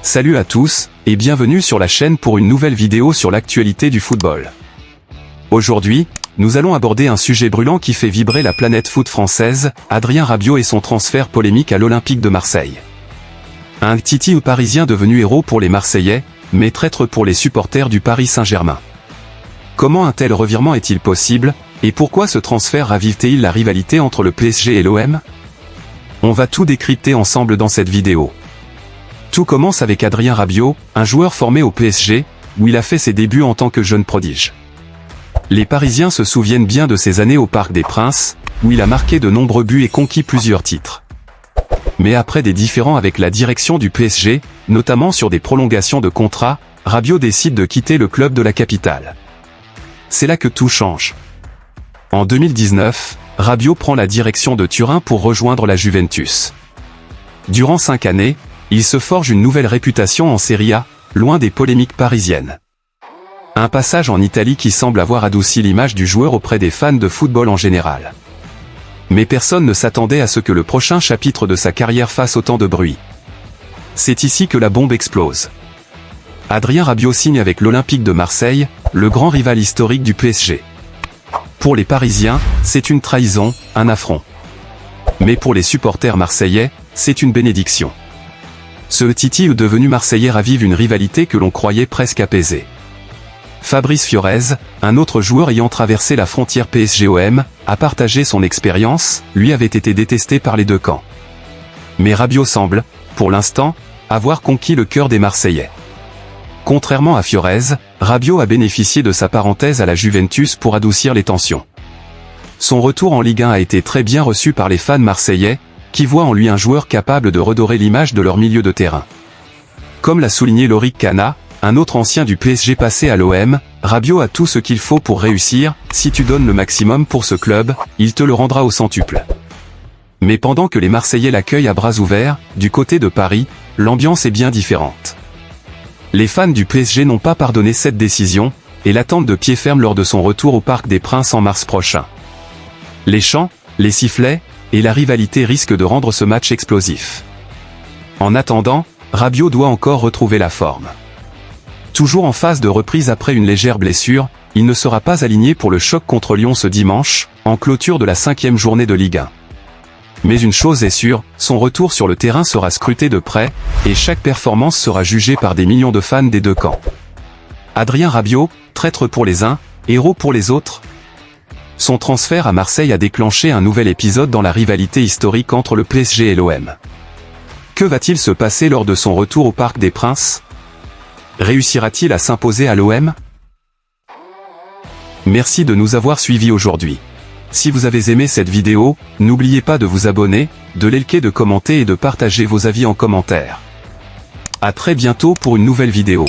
Salut à tous, et bienvenue sur la chaîne pour une nouvelle vidéo sur l'actualité du football. Aujourd'hui, nous allons aborder un sujet brûlant qui fait vibrer la planète foot française, Adrien Rabiot et son transfert polémique à l'Olympique de Marseille. Un Titi parisien devenu héros pour les Marseillais, mais traître pour les supporters du Paris Saint-Germain. Comment un tel revirement est-il possible, et pourquoi ce transfert ravive-t-il la rivalité entre le PSG et l'OM? On va tout décrypter ensemble dans cette vidéo. Tout commence avec Adrien Rabiot, un joueur formé au PSG, où il a fait ses débuts en tant que jeune prodige. Les Parisiens se souviennent bien de ses années au Parc des Princes, où il a marqué de nombreux buts et conquis plusieurs titres. Mais après des différends avec la direction du PSG, notamment sur des prolongations de contrat, Rabiot décide de quitter le club de la capitale. C'est là que tout change. En 2019, Rabiot prend la direction de Turin pour rejoindre la Juventus. Durant 5 années, il se forge une nouvelle réputation en Serie A, loin des polémiques parisiennes. Un passage en Italie qui semble avoir adouci l'image du joueur auprès des fans de football en général. Mais personne ne s'attendait à ce que le prochain chapitre de sa carrière fasse autant de bruit. C'est ici que la bombe explose. Adrien Rabiot signe avec l'Olympique de Marseille, le grand rival historique du PSG. Pour les Parisiens, c'est une trahison, un affront. Mais pour les supporters marseillais, c'est une bénédiction. Ce Titi devenu Marseillais ravive une rivalité que l'on croyait presque apaisée. Fabrice Fiorez, un autre joueur ayant traversé la frontière PSG-OM, a partagé son expérience, lui avait été détesté par les deux camps. Mais Rabiot semble, pour l'instant, avoir conquis le cœur des Marseillais. Contrairement à Fiorez, Rabiot a bénéficié de sa parenthèse à la Juventus pour adoucir les tensions. Son retour en Ligue 1 a été très bien reçu par les fans marseillais, qui voient en lui un joueur capable de redorer l'image de leur milieu de terrain. Comme l'a souligné Loïc Cana, un autre ancien du PSG passé à l'OM, Rabiot a tout ce qu'il faut pour réussir, si tu donnes le maximum pour ce club, il te le rendra au centuple. Mais pendant que les Marseillais l'accueillent à bras ouverts, du côté de Paris, l'ambiance est bien différente. Les fans du PSG n'ont pas pardonné cette décision, et l'attendent de pied ferme lors de son retour au Parc des Princes en mars prochain. Les chants, les sifflets, et la rivalité risquent de rendre ce match explosif. En attendant, Rabiot doit encore retrouver la forme. Toujours en phase de reprise après une légère blessure, il ne sera pas aligné pour le choc contre Lyon ce dimanche, en clôture de la 5e journée de Ligue 1. Mais une chose est sûre, son retour sur le terrain sera scruté de près, et chaque performance sera jugée par des millions de fans des deux camps. Adrien Rabiot, traître pour les uns, héros pour les autres. Son transfert à Marseille a déclenché un nouvel épisode dans la rivalité historique entre le PSG et l'OM. Que va-t-il se passer lors de son retour au Parc des Princes? Réussira-t-il à s'imposer à l'OM? Merci de nous avoir suivis aujourd'hui. Si vous avez aimé cette vidéo, n'oubliez pas de vous abonner, de liker, de commenter et de partager vos avis en commentaire. À très bientôt pour une nouvelle vidéo.